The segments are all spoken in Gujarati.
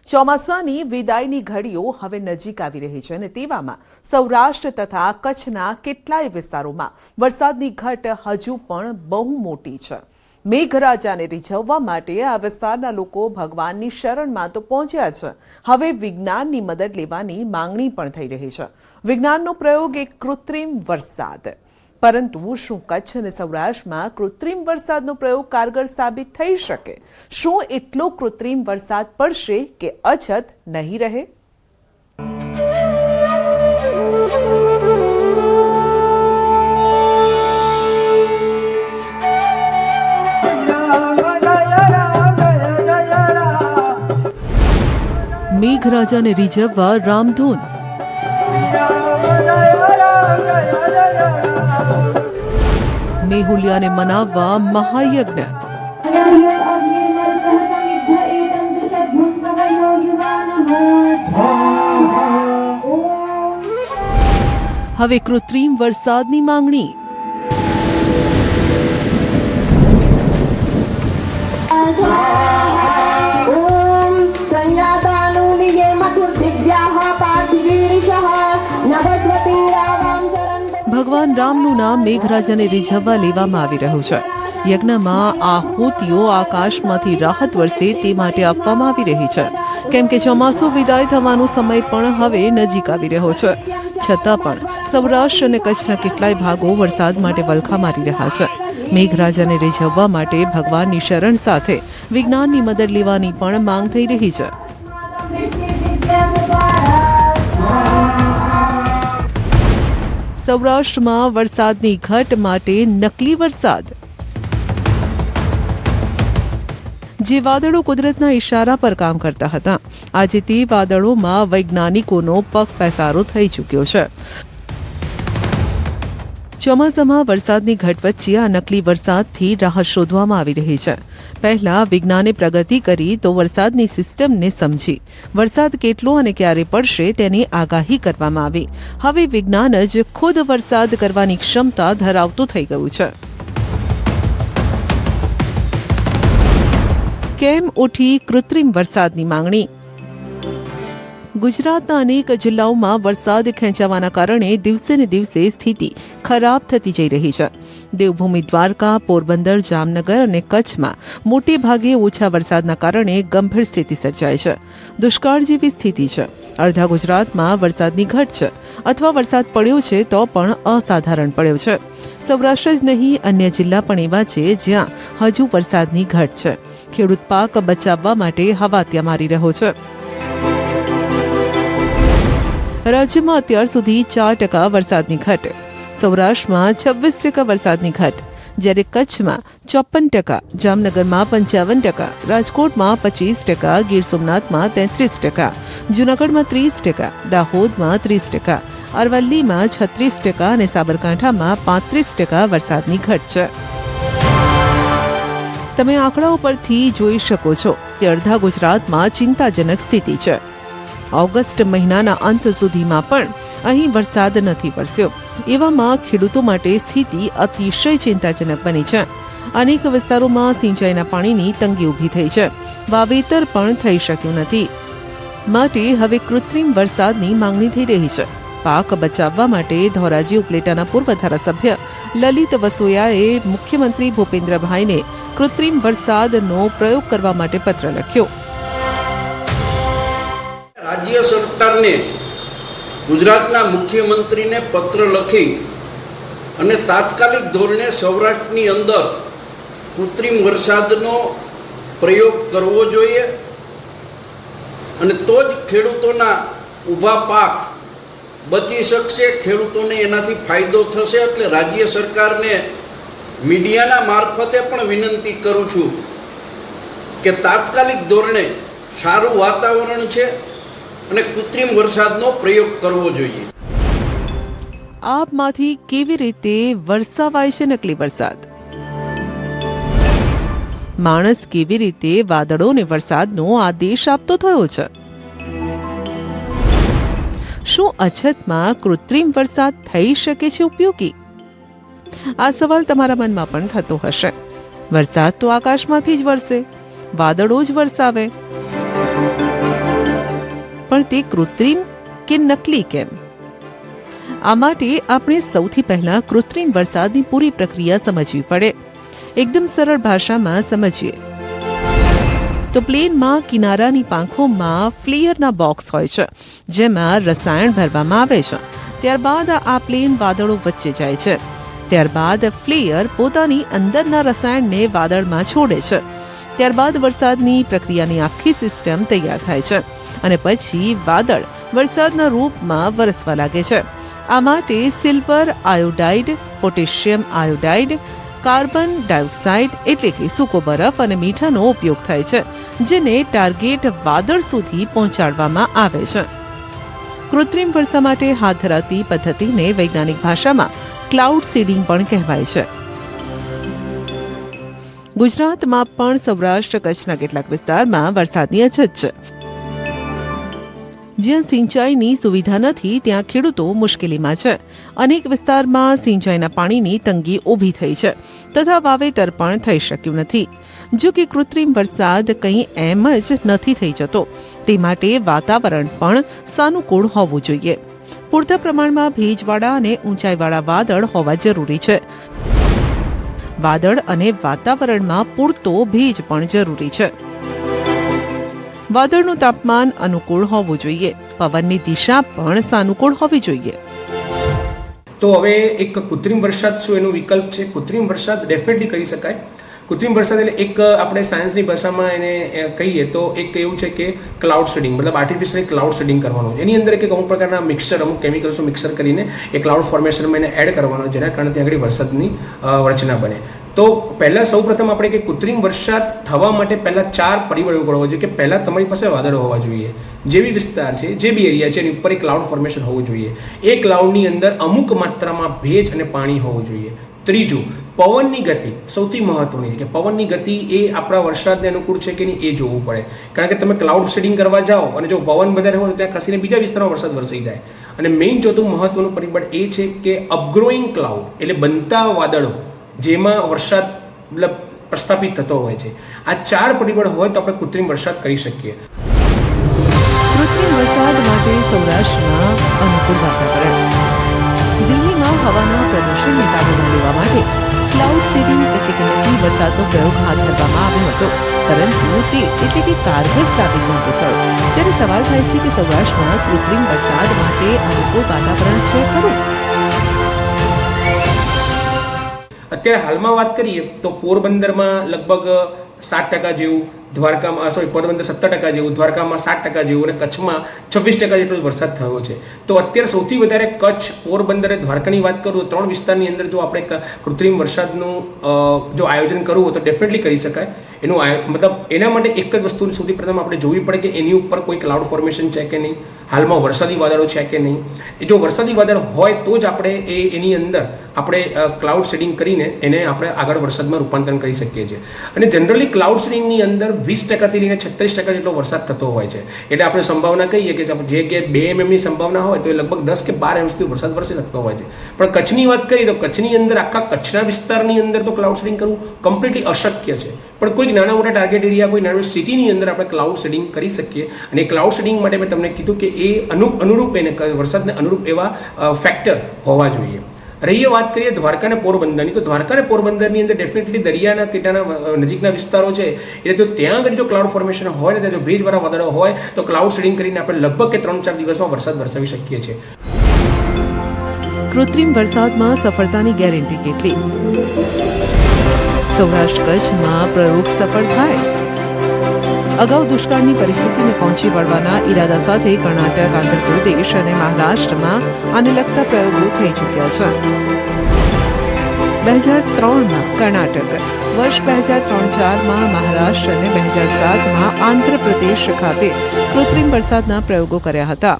ચોમાસાની વિદાયની ઘડીઓ હવે નજીક આવી રહી છે અને તેવામાં સૌરાષ્ટ્ર તથા કચ્છના કેટલાય વિસ્તારોમાં વરસાદની ઘટ હજુ પણ બહુ મોટી છે। મેઘરાજાને રીઝવવા માટે આ વિસ્તારના લોકો ભગવાનની શરણમાં તો પહોંચ્યા છે, હવે વિજ્ઞાનની મદદ લેવાની માંગણી પણ થઈ રહી છે। વિજ્ઞાનનો પ્રયોગ એક કૃત્રિમ વરસાદ, પરંતુ શું કચ્છ અને સૌરાષ્ટ્રમાં કૃત્રિમ વરસાદનો પ્રયોગ કારગર સાબિત થઈ શકે? શું એટલો કૃત્રિમ વરસાદ પડશે કે અછત નહીં રહે? મેઘરાજાને રીઝવવા રામધૂન, મેહુલિયાને મનાવવા મહાયજ્ઞ, હવે કૃત્રિમ વરસાદની માંગણી। ભગવાન રામનું નામ મેઘરાજાને રીઝવવા લેવામાં આવી રહ્યું છે। યજ્ઞમાં આહુતિઓ આકાશમાંથી રાહત વરસે તે માટે આપવામાં આવી રહી છે, કેમ કે ચોમાસું વિદાય થવાનો સમય પણ હવે નજીક આવી રહ્યો છે। છતાં પણ સૌરાષ્ટ્ર અને કચ્છના કેટલાય ભાગો વરસાદ માટે વલખા મારી રહ્યા છે। મેઘરાજાને રીઝવવા માટે ભગવાનની શરણ સાથે વિજ્ઞાનની મદદ લેવાની પણ માંગ થઈ રહી છે। સૌરાષ્ટ્રમાં વરસાદની ઘટ માટે નકલી વરસાદ। જે વાદળો કુદરતના ઇશારા પર કામ કરતા હતા, આજે તે વાદળોમાં વૈજ્ઞાનિકોનો પગ પેસારો થઈ ચૂક્યો છે। ચોમાસામાં વરસાદની ઘટ વચ્ચે આ નકલી વરસાદથી રાહત શોધવામાં આવી રહી છે। પહેલા વિજ્ઞાને પ્રગતિ કરી તો વરસાદની સિસ્ટમને સમજી વરસાદ કેટલો અને ક્યારે પડશે તેની આગાહી કરવામાં આવી। હવે વિજ્ઞાન જ ખુદ વરસાદ કરવાની ક્ષમતા ધરાવતું થઈ ગયું છે। કેમ ઉઠી કૃત્રિમ વરસાદની માંગણી? ગુજરાતના અનેક જિલ્લાઓમાં વરસાદ ખેંચાવાના કારણે દિવસે ને દિવસે સ્થિતિ ખરાબ થતી જઈ રહી છે। દેવભૂમિ દ્વારકા, પોરબંદર, જામનગર અને કચ્છમાં મોટે ભાગે ઓછા વરસાદના કારણે ગંભીર સ્થિતિ સર્જાય છે। દુષ્કાળ જેવી સ્થિતિ છે। અડધા ગુજરાતમાં વરસાદની ઘટ છે, અથવા વરસાદ પડ્યો છે તો પણ અસાધારણ પડ્યો છે। સૌરાષ્ટ્ર જ નહીં, અન્ય જિલ્લા પણ એવા છે જ્યાં હજુ વરસાદની ઘટ છે। ખેડૂત પાક બચાવવા માટે હવાતિયા મારી રહ્યો છે। રાજ્યમાં અત્યાર સુધી 4% વરસાદની ઘટ, સૌરાષ્ટ્રમાં 26% વરસાદની ઘટ, જ્યારે કચ્છમાં 54%, જામનગરમાં 55%, રાજકોટમાં 25%, ગીર સોમનાથમાં 33%, જૂનાગઢમાં 30%, દાહોદમાં 30%, અરવલ્લીમાં 36% અને સાબરકાંઠામાં 35% વરસાદની ઘટ છે। તમે આંકડાઓ પરથી જોઈ શકો છો કે અડધા ગુજરાતમાં ચિંતાજનક સ્થિતિ છે। ઓગસ્ટ મહિનાના અંત સુધીમાં પણ અહીં વરસાદ નથી વરસ્યો। એવામાં ખેડૂતો માટે સ્થિતિ અતિશય ચિંતાજનક બની છે। અનેક વિસ્તારોમાં સિંચાઈના પાણીની તંગી ઊભી થઈ છે। વાવેતર પણ થઈ શક્યું નથી, માટે હવે કૃત્રિમ વરસાદની માંગણી થઈ રહી છે। પાક બચાવવા માટે ધોરાજી ઉપલેટાના પૂર્વ ધારાસભ્ય લલિત વસોયાએ મુખ્યમંત્રી ભૂપેન્દ્રભાઈને કૃત્રિમ વરસાદનો પ્રયોગ કરવા માટે પત્ર લખ્યો। રાજ્ય સરકારને ગુજરાતના મુખ્યમંત્રીને પત્ર લખી અને તાત્કાલિક ધોરણે સૌરાષ્ટ્રની અંદર કૃત્રિમ વરસાદનો પ્રયોગ કરવો જોઈએ, અને તો જ ખેડૂતોના ઊભા પાક બચી શકશે, ખેડૂતોને એનાથી ફાયદો થશે। એટલે રાજ્ય સરકારને મીડિયાના મારફતે પણ વિનંતી કરું છું કે તાત્કાલિક ધોરણે સારું વાતાવરણ છે અને કૃત્રિમ વરસાદનો પ્રયોગ કરવો જોઈએ। આપમાંથી કેવી રીતે વરસાવાય છે નકલી વરસાદ? માણસ કેવી રીતે વાદળોને વરસાદનો આદેશ આપતો થયો છે? શું અછતમાં કૃત્રિમ વરસાદ થઈ શકે છે ઉપયોગી? આ સવાલ તમારા મનમાં પણ થતો હશે। વરસાદ તો આકાશમાંથી જ વરસે, વાદળો જ વરસાવે। પણ તે કૃત્રિમ કે નકલી કેમ? આ માટે આપણે સૌથી પહેલા કૃત્રિમ વરસાદની પૂરી પ્રક્રિયા સમજવી પડે. એકદમ સરળ ભાષામાં સમજીએ તો પ્લેનમાં કિનારાની પાંખોમાં ફ્લેયરના બોક્સ હોય છે, જેમાં રસાયણ ભરવામાં આવે છે. ત્યારબાદ આ પ્લેન વાદળો વચ્ચે જાય છે. ત્યારબાદ ફ્લેયર પોતાની અંદરના રસાયણને વાદળમાં છોડે છે. ત્યારબાદ વરસાદની પ્રક્રિયાની આખી સિસ્ટમ તૈયાર થાય છે અને પછી વાદળ વરસાદના રૂપમાં વરસવા લાગે છે. આ માટે silver iodide, potassium iodide, carbon dioxide એટલે કે સૂકો બરફ અને મીઠાનો ઉપયોગ થાય છે, જેને ટાર્ગેટ વાદળ સુધી પહોંચાડવામાં આવે છે. કૃત્રિમ વર્ષા માટે હાથ ધરાતી પદ્ધતિને વૈજ્ઞાનિક ભાષામાં ક્લાઉડ સીડિંગ પણ કહેવાય છે. ગુજરાતમાં પણ સૌરાષ્ટ્ર કચ્છના કેટલાક વિસ્તારમાં વરસાદની અછત છે. જ્યાં સિંચાઈની સુવિધા નથી ત્યાં ખેડૂતો મુશ્કેલીમાં છે. અનેક વિસ્તારમાં સિંચાઈના પાણીની તંગી ઊભી થઈ છે તથા વાવેતર પણ થઈ શક્યું નથી. જો કે કૃત્રિમ વરસાદ કંઈ એમ જ નથી થઈ જતો. તે માટે વાતાવરણ પણ સાનુકૂળ હોવું જોઈએ. પૂરતા પ્રમાણમાં ભેજવાળા અને ઊંચાઈવાળા વાદળ હોવા જરૂરી છે. વાદળ અને વાતાવરણમાં પૂરતો ભેજ પણ જરૂરી છે. વાદળનું તાપમાન અનુકૂળ હોવું જોઈએ. પવનની દિશા પણ સાનુકૂળ હોવી જોઈએ. તો હવે એક કૃત્રિમ વરસાદ શું એનો વિકલ્પ છે? કૃત્રિમ વરસાદ ડેફિનેટલી કરી શકાય. કૃત્રિમ વરસાદ એટલે એક આપણે સાયન્સની ભાષામાં એને કહીએ તો એક એવું છે કે ક્લાઉડ સીડિંગ, મતલબ આર્ટિફિશિયલી ક્લાઉડ સીડિંગ કરવાનું. એની અંદર એક અમુક પ્રકારના મિક્સર, અમુક કેમિકલ્સનું મિક્સર કરીને એ ક્લાઉડ ફોર્મેશનમાં એને એડ કરવાનો, જેના કારણે ત્યાં આગળ વરસાદની રચના બને. તો પહેલાં સૌપ્રથમ આપણે કે કૃત્રિમ વરસાદ થવા માટે પહેલાં 4 પરિબળો હોવા જોઈએ. કે પહેલાં તમારી પાસે વાદળો હોવા જોઈએ. જે બી વિસ્તાર છે, જે બી એરિયા છે, એની ઉપર એક ક્લાઉડ ફોર્મેશન હોવું જોઈએ. એ ક્લાઉડની અંદર અમુક માત્રામાં ભેજ અને પાણી હોવું જોઈએ. ત્રીજું, પવનની ગતિ સૌથી મહત્વની છે. કે પવનની ગતિ એ આપણા વરસાદને અનુકૂળ છે કે નહીં એ જોવું પડે. કારણ કે તમે ક્લાઉડ સીડિંગ કરવા જાઓ અને જો પવન વધારે હોય તો ત્યાં ખસીને બીજા વિસ્તારમાં વરસાદ વરસી જાય. અને મેઇન ચોથું મહત્વનું પરિબળ એ છે કે અપગ્રોઈંગ ક્લાઉડ એટલે બનતા વાદળો જેમાં વરસાદ મતલબ પ્રસ્થાપિત થતો હોય છે. આ 4 પરિબળ હોય તો આપણે કૃત્રિમ વરસાદ કરી શકીએ. કૃત્રિમ વરસાદ માટે સૌરાષ્ટ્રમાં અનુકૂળ વાતાવરણ. દિલ્હીમાં હવાના પ્રદૂષણને કાબૂમાં લેવા માટે ક્લાઉડ સીડિંગ એટલે કે નકલી વરસાદનો પ્રયોગ હાથ ધરવામાં આવ્યો હતો, પરંતુ તે એટલે કે કારગર સાબિત નહોતો થયો. ત્યારે સવાલ થાય છે કે સૌરાષ્ટ્રમાં કૃત્રિમ વરસાદ માટે અનુકૂળ વાતાવરણ છે ખરું? અત્યારે હાલમાં વાત કરીએ તો પોરબંદરમાં લગભગ 7% જેવું, દ્વારકામાં પોરબંદર 17% જેવું, દ્વારકામાં 7% જેવું અને કચ્છમાં 26% જેટલો વરસાદ થયો છે. તો અત્યારે સૌથી વધારે કચ્છ, પોરબંદર અને દ્વારકાની વાત કરું તો 3 વિસ્તારની અંદર જો આપણે કૃત્રિમ વરસાદનું જો આયોજન કરવું હોય તો ડેફિનેટલી કરી શકાય. એનું મતલબ એના માટે એક જ વસ્તુ સૌથી પ્રથમ આપણે જોવી પડે કે એની ઉપર કોઈ ક્લાઉડ ફોર્મેશન છે કે નહીં, હાલમાં વરસાદી વાદળો છે કે નહીં. એ જો વરસાદી વાદળ હોય તો જ આપણે એની અંદર આપણે ક્લાઉડ સીડિંગ કરીને એને આપણે આગળ વરસાદમાં રૂપાંતરણ કરી શકીએ છીએ. અને જનરલી ક્લાઉડ સીડિંગની અંદર 20%થી લઈને 36% જેટલો વરસાદ થતો હોય છે. એટલે આપણે સંભાવના કહીએ કે જે કે 2 mmની સંભાવના હોય તો એ લગભગ 10 કે 12 mm સુધી વરસાદ વરસી શકતો હોય છે. પણ કચ્છની વાત કરીએ તો કચ્છની અંદર આખા કચ્છના વિસ્તારની અંદર તો ક્લાઉડ સીડિંગ કરવું કમ્પ્લીટલી અશક્ય છે. પણ કોઈક નાના મોટા ટાર્ગેટ એરિયા, કોઈ નાની સિટીની અંદર આપણે ક્લાઉડ સીડિંગ કરી શકીએ. અને ક્લાઉડ સીડિંગ માટે મેં તમને કીધું કે એ અનુરૂપ એને વરસાદને અનુરૂપ એવા ફેક્ટર હોવા જોઈએ. રહીએ વાત કરીએ દ્વારકા અને પોરબંદરની, તો દ્વારકા અને પોરબંદરની અંદર ડેફિનેટલી દરિયાના કિનારાના નજીકના વિસ્તારો છે. એટલે તો ત્યાં આગળ જો ક્લાઉડ ફોર્મેશન હોય ને, ત્યાં જો ભેજવાળા વાદળો હોય તો ક્લાઉડ સીડિંગ કરીને આપણે લગભગ કે 3-4 દિવસમાં વરસાદ વરસાવી શકીએ છીએ. કૃત્રિમ વરસાદમાં સફળતાની ગેરંટી કેટલી? સૌરાષ્ટ્ર કચ્છમાં પ્રયોગ સફળ થાય? અગાઉ દુષ્કાળની પરિસ્થિતિને પહોંચી વળવાના ઈરાદા સાથે કર્ણાટક, આંધ્રપ્રદેશ અને મહારાષ્ટ્રમાં આને લગતા પ્રયોગો થઈ ચૂક્યા છે. 2003માં કર્ણાટક, વર્ષ 2003-4માં મહારાષ્ટ્ર અને 2007માં આંધ્રપ્રદેશ ખાતે કૃત્રિમ વરસાદના પ્રયોગો કર્યા હતા.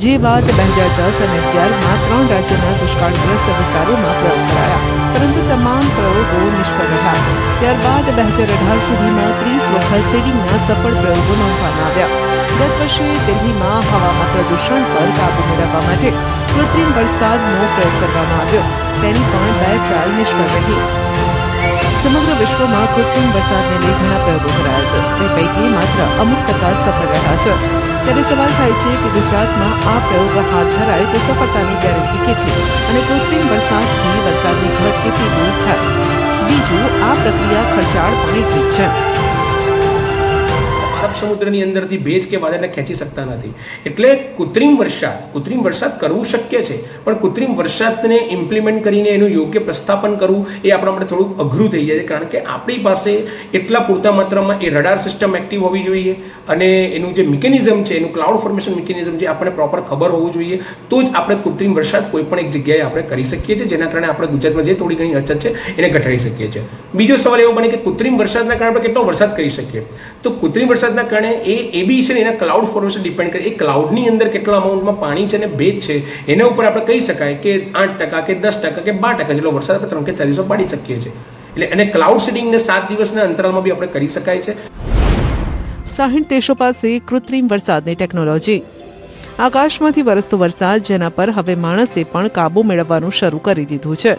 જે બાદ 2010 અને 2011માં 3 રાજ્યોના દુષ્કાળગ્રસ્ત વિસ્તારોમાં પ્રયોગ કરાયા, પરંતુ તમામ પ્રયોગો નિષ્ફળ રહ્યા. ત્યારબાદ 2018 સુધીમાં 30 વખત સીડિંગના સફળ પ્રયોગો નોંધવામાં આવ્યા. ગત વર્ષે દિલ્હીમાં હવામાં પ્રદૂષણ પર કાબૂ મેળવવા માટે કૃત્રિમ વરસાદનો પ્રયોગ કરવામાં આવ્યો. તેની પણ 2 ટ્રાયલ નિષ્ફળ રહી. સમગ્ર વિશ્વમાં કૃત્રિમ વરસાદને લઈ ઘણા પ્રયોગો કરાયા છે. તે પૈકી માત્ર અમુક ટકા સફળ રહ્યા છે. ત્યારે સવાલ થાય છે કે ગુજરાતમાં આ પ્રયોગ હાથ ધરાય તો સફળતાની ગેરંટી કેટલી અને કૃત્રિમ વરસાદથી વરસાદની ઘટ કેટલી દૂર થાય? બીજું, આ પ્રક્રિયા ખર્ચાળ પણ એટલી જ છે. અરબ સમુદ્રની અંદરથી ભેજ કે વાદળને ખેંચી શકતા નથી. એટલે કૃત્રિમ વરસાદ કરવું શક્ય છે, પણ કૃત્રિમ વરસાદને ઇમ્પ્લિમેન્ટ કરીને એનું યોગ્ય પ્રસ્થાપન કરવું એ આપણા માટે થોડું અઘરું થઈ જાય છે. કારણ કે આપણી પાસે એટલા પૂરતા માત્રામાં એ રડાર સિસ્ટમ એક્ટિવ હોવી જોઈએ અને એનું જે મિકેનિઝમ છે, એનું ક્લાઉડ ફોર્મેશન મિકેનિઝમ છે, આપણને પ્રોપર ખબર હોવું જોઈએ. તો જ આપણે કૃત્રિમ વરસાદ કોઈ પણ એક જગ્યાએ આપણે કરી શકીએ છીએ, જેના કારણે આપણે ગુજરાતમાં જે થોડી ઘણી અછત છે એને ઘટાડી શકીએ છીએ. બીજો સવાલ એવો બને કે કૃત્રિમ વરસાદના કારણે આપણે કેટલો વરસાદ કરી શકીએ? તો કૃત્રિમ વરસાદના કારણે એ બી છે ને એના ક્લાઉડ ફોર્મેશન ડિપેન્ડ કરે. એ ક્લાઉડની અંદર કેટલા અમાઉન્ટમાં પાણી છે અને ભેજ છે એના ઉપર આપણે કહી શકાય કે 8% કે 10% કે 12% જેટલો વરસાદ આપણે 3 કે 4 દિવસો પાડી શકીએ છીએ. એટલે અને ક્લાઉડ સીડિંગને 7 દિવસના અંતરાલમાં બી આપણે કરી શકાય છે. 60 દેશો પાસે કૃત્રિમ વરસાદની ટેકનોલોજી. આકાશમાંથી વરસતો વરસાદ જેના પર હવે માણસે પણ કાબુ મેળવવાનું શરૂ કરી દીધું છે.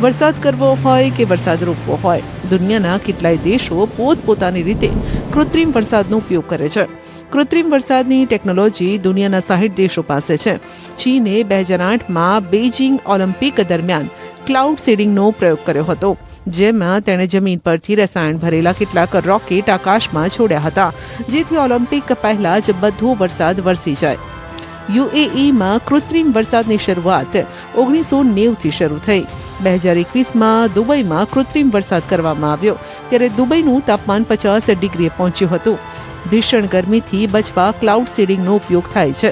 વરસાદ કરવો હોય કે વરસાદ રોકવો હોય, દુનિયાના કેટલાય દેશો પોતપોતાની રીતે કૃત્રિમ વરસાદનો ઉપયોગ કરે છે. કૃત્રિમ વરસાદની ટેકનોલોજી દુનિયાના 60 દેશો પાસે છે. ચીને 2008માં બેઇજિંગ ઓલિમ્પિક દરમિયાન ક્લાઉડ સીડિંગનો પ્રયોગ કર્યો હતો, જેમાં તેણે જમીન પરથી રસાયણ ભરેલા કેટલાક રોકેટ આકાશમાં છોડ્યા હતા, જેથી ઓલિમ્પિક પહેલા જ બધો વરસાદ વરસી જાય. યુએઈમાં કૃત્રિમ વરસાદની શરૂઆત 1990થી શરૂ થઈ. 2021માં દુબઈમાં કૃત્રિમ વરસાદ કરવામાં આવ્યો, ત્યારે દુબઈનું તાપમાન 50 ડિગ્રીએ પહોંચ્યું હતું. ભીષણ ગરમીથી બચવા ક્લાઉડ સીડિંગનો ઉપયોગ થાય છે.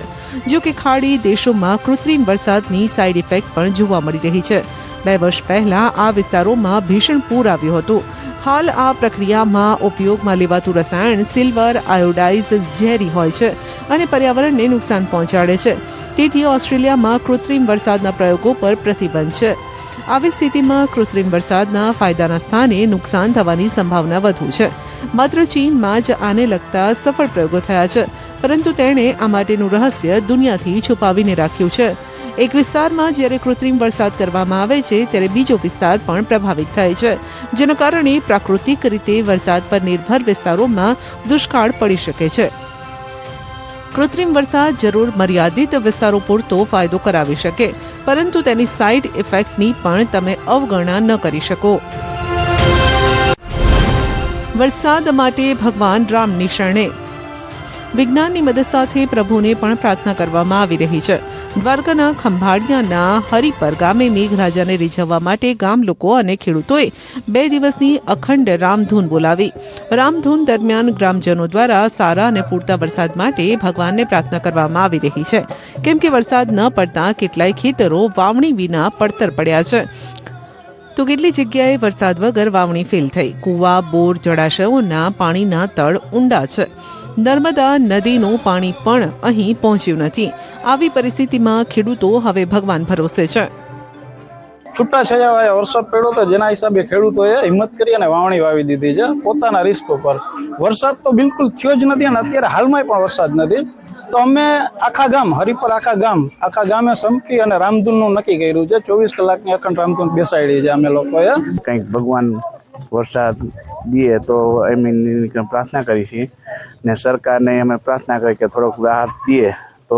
જો કે ખાડી દેશોમાં કૃત્રિમ વરસાદની સાઇડ ઇફેક્ટ પણ જોવા મળી રહી છે. 2 વર્ષ પહેલા આ વિસ્તારોમાં ભીષણ પૂર આવ્યું હતું. હાલ આ પ્રક્રિયામાં ઉપયોગમાં લેવાતું રસાયણ સિલ્વર આયોડાઇઝ ઝેરી હોય છે અને પર્યાવરણને નુકસાન પહોંચાડે છે. તેથી ઓસ્ટ્રેલિયામાં કૃત્રિમ વરસાદના પ્રયોગો પર પ્રતિબંધ છે. આવી સ્થિતિમાં કૃત્રિમ વરસાદના ફાયદાના સ્થાને નુકસાન થવાની સંભાવના વધુ છે. માત્ર ચીનમાં જ આને લગતા સફળ પ્રયોગો થયા છે, પરંતુ તેણે આ માટેનું રહસ્ય દુનિયાથી છુપાવીને રાખ્યું છે. એક વિસ્તારમાં જ્યારે કૃત્રિમ વરસાદ કરવામાં આવે છે, ત્યારે બીજો વિસ્તાર પણ પ્રભાવિત થાય છે, જેના કારણે પ્રાકૃતિક રીતે વરસાદ પર નિર્ભર વિસ્તારોમાં દુષ્કાળ પડી શકે છે. કૃત્રિમ વરસાદ જરૂર મર્યાદિત વિસ્તારો પૂરતો ફાયદો કરાવી શકે, પરંતુ તેની સાઇડ ઇફેક્ટની પણ તમે અવગણના ન કરી શકો. વરસાદ માટે ભગવાન રામની શરણે. વિજ્ઞાનની મદદ સાથે પ્રભુને પણ પ્રાર્થના કરવામાં આવી રહી છે. દ્વારકાના ખંભાળિયાના હરિપર ગામે મેઘરાજાને રીઝવવા માટે ગામ લોકો અને ખેડૂતોએ 2 દિવસની અખંડ રામધૂન બોલાવી. રામધૂન દરમિયાન ગ્રામજનો દ્વારા સારા અને પૂરતા વરસાદ માટે ભગવાનને પ્રાર્થના કરવામાં આવી રહી છે, કેમ કે વરસાદ ન પડતા કેટલાય ખેતરો વાવણી વિના પડતર પડ્યા છે. તો કેટલી જગ્યાએ વરસાદ વગર વાવણી ફેલ થઈ. કૂવા, બોર, જળાશયોના પાણીના તળ ઊંડા છે. નર્મદા નદીનું પાણી પણ અહીં પહોંચ્યું નથી. આવી પરિસ્થિતિમાં ખેડૂતો હવે ભગવાન ભરોસે છે. છૂટાછવાયા વરસાદ પડ્યો તો જેના હિસાબે ખેડૂતોએ હિંમત કરી અને વાવણી વાવી દીધી છે પોતાના રિસ્ક ઉપર. વરસાદ તો બિલકુલ થયો જ નથી અને અત્યારે હાલમાં પણ વરસાદ નથી. તો અમે આખા ગામ હરિપર આખા ગામે સંપી અને રામધૂનનું નક્કી કર્યું છે. 24 કલાકની અખંડ રામધૂન બેસાડી છે અમે લોકોએ. કંઈક ભગવાન વરસાદ દે તો એમની પ્રાર્થના કરી છીએ ને સરકારને અમે પ્રાર્થના કરી કે થોડોક રાહત દે તો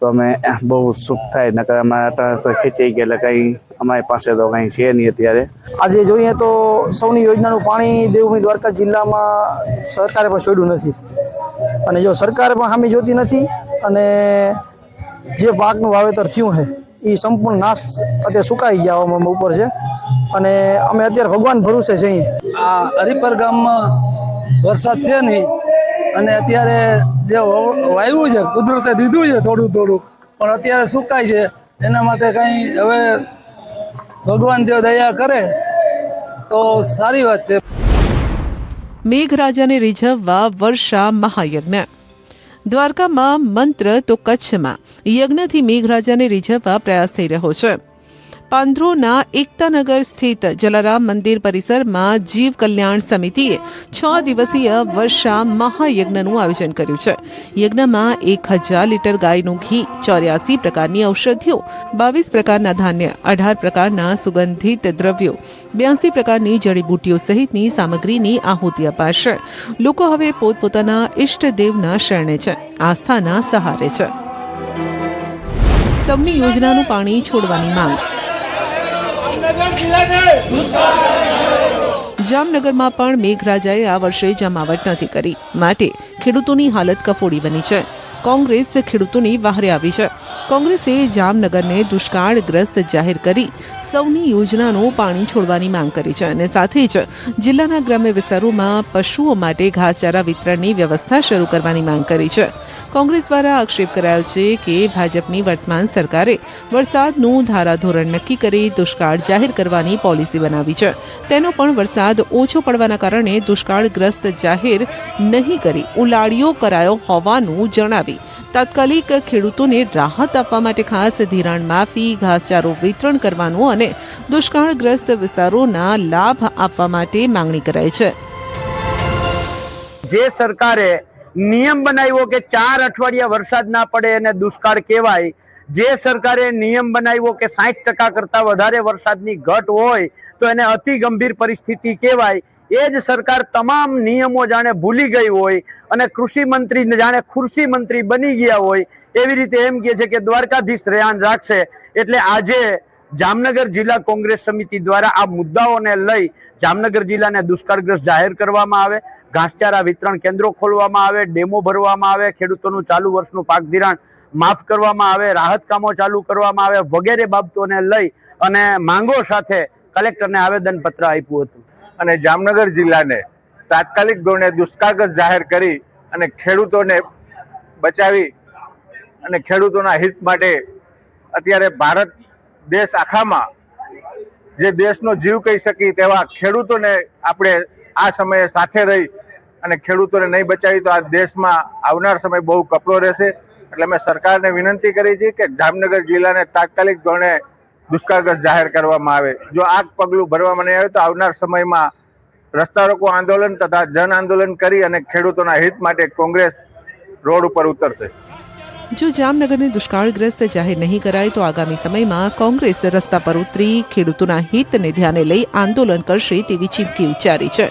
અમે બહુ સુખ થાય. નકર અમારા તો ખેંચાઈ ગયા એટલે કંઈ અમારી પાસે તો કંઈ છે નહીં અત્યારે. આજે જોઈએ તો સૌની યોજનાનું પાણી દેવભૂમિ દ્વારકા જિલ્લામાં સરકારે પણ છોડ્યું નથી, અને જો સરકારે પણ સામે જોતી નથી અને જે પાકનું વાવેતર થયું છે એ સંપૂર્ણ નાશ અત્યારે સુકાઈ ગયા ઉપર છે. અને અમે અત્યારે ભગવાન ભરોસે છીએ. આ હરિપર ગામમાં વરસાદ છે નહીં અને અત્યારે જે વાવ્યું છે કુદરતે દીધું છે થોડું પણ અત્યારે સુકાય છે. એના માટે કંઈ હવે ભગવાન જો દયા કરે તો સારી વાત છે. મેઘરાજાને રીઝવવા વર્ષા મહાયજ્ઞ. દ્વારકામાં મંત્ર તો કચ્છમાં યજ્ઞથી મેઘરાજાને રીઝવવા પ્રયાસ થઈ રહ્યો છે. પાંધ્રોના એકતાનગર સ્થિત જલારામ મંદિર પરિસરમાં જીવ કલ્યાણ સમિતિએ 6 દિવસીય વર્ષા મહાયજ્ઞનું આયોજન કર્યું છે. યજ્ઞમાં 1000 લીટર ગાયનું ઘી, 84 પ્રકારની ઔષધિઓ, 22 પ્રકારના ધાન્ય, 18 પ્રકારના સુગંધિત દ્રવ્યો, 82 પ્રકારની જડીબુટ્ટીઓ સહિતની સામગ્રીની આહુતિ અપાશે. લોકો હવે પોતપોતાના ઇષ્ટદેવના શરણે છે, આસ્થાના સહારે છે. સૌની યોજનાનું પાણી છોડવાની માંગ. જામનગરમાં પણ મેઘરાજાએ આ વર્ષે જમાવટ નથી કરી, માટે ખેડૂતોની હાલત કફોડી બની છે. કોંગ્રેસ ખેડૂતોની વહારે આવી છે. કોંગ્રેસે જામનગરને દુષ્કાળગ્રસ્ત જાહેર કરી સૌની યોજનાનું પાણી છોડવાની માંગ કરી છે અને સાથે જ જિલ્લાના ગ્રામ્ય વિસ્તારોમાં પશુઓ માટે ઘાસચારા વિતરણની વ્યવસ્થા શરૂ કરવાની માંગ કરી છે. કોંગ્રેસ દ્વારા આક્ષેપ કરાયો છે કે ભાજપની વર્તમાન સરકારે વરસાદનું ધારાધોરણ નક્કી કરી દુષ્કાળ જાહેર કરવાની પોલિસી બનાવી છે. તેનો પણ વરસાદ ઓછો પડવાના કારણે દુષ્કાળગ્રસ્ત જાહેર નહીં કરી ઉલાળ્યો કરાયો હોવાનું જણાવી તાત્કાલિક ખેડૂતોને રાહત આપવા માટે ખાસ ધિરાણ માફી, ઘાસચારો વિતરણ કરવાનું અને દુષ્કાળગ્રસ્ત વિસ્તારોના લાભ આપવા માટે માંગણી કરાઈ છે. જે સરકારે નિયમ બનાવ્યો કે 4 અઠવાડિયા વરસાદ ના પડે એને દુષ્કાળ કહેવાય, જે સરકારે નિયમ બનાવ્યો કે 60% કરતા વધારે વરસાદની ઘટ હોય તો એને અતિ ગંભીર પરિસ્થિતિ કહેવાય, એ જ સરકાર તમામ નિયમો જાણે ભૂલી ગઈ હોય અને કૃષિ મંત્રી જાણે ખુરશી મંત્રી બની ગયા હોય એવી રીતે એમ કહે છે કે દ્વારકાધીશ ધ્યાન રાખશે. એટલે આજે જામનગર જિલ્લા કોંગ્રેસ સમિતિ દ્વારા આ મુદ્દાઓને લઈ જામનગર જિલ્લાને દુષ્કાળગ્રસ્ત જાહેર કરવામાં આવે, ઘાસચારા વિતરણ કેન્દ્રો ખોલવામાં આવે, ડેમો ભરવામાં આવે, ખેડૂતોનું ચાલુ વર્ષનું પાક ધિરાણ માફ કરવામાં આવે, રાહત કામો ચાલુ કરવામાં આવે વગેરે બાબતોને લઈ અને માંગો સાથે કલેક્ટરને આવેદનપત્ર આપ્યું હતું. અને જામનગર જિલ્લાને તાત્કાલિક ધોરણે દુષ્કાળગ્રસ્ત જાહેર કરી અને ખેડૂતોને બચાવી અને ખેડૂતોના હિત માટે અત્યારે ભારત દેશ આખામાં જે દેશનો જીવ કહી શકી તેવા ખેડૂતોને આપણે આ સમયે સાથે રહી અને ખેડૂતોને નહીં બચાવી તો આ દેશમાં આવનાર સમય બહુ કપરો રહેશે. એટલે અમે સરકારને વિનંતી કરી છે કે જામનગર જિલ્લાને તાત્કાલિક ધોરણે દુષ્કાળગ્રસ્ત જાહેર કરવામાં આવે. જો આ પગલું ભરવામાં નહીં આવે તો આવનાર સમયમાં રસ્તા રોકો આંદોલન તથા જન આંદોલન કરી અને ખેડૂતોના હિત માટે કોંગ્રેસ રોડ ઉપર ઉતરશે. જો જામનગરને દુષ્કાળગ્રસ્ત જાહેર નહીં કરાય તો આગામી સમયમાં કોંગ્રેસ રસ્તા પર ઉતરી ખેડૂતોના હિતને ધ્યાને લઈ આંદોલન કરશે તેવી ચીમકી ઉચ્ચારી છે.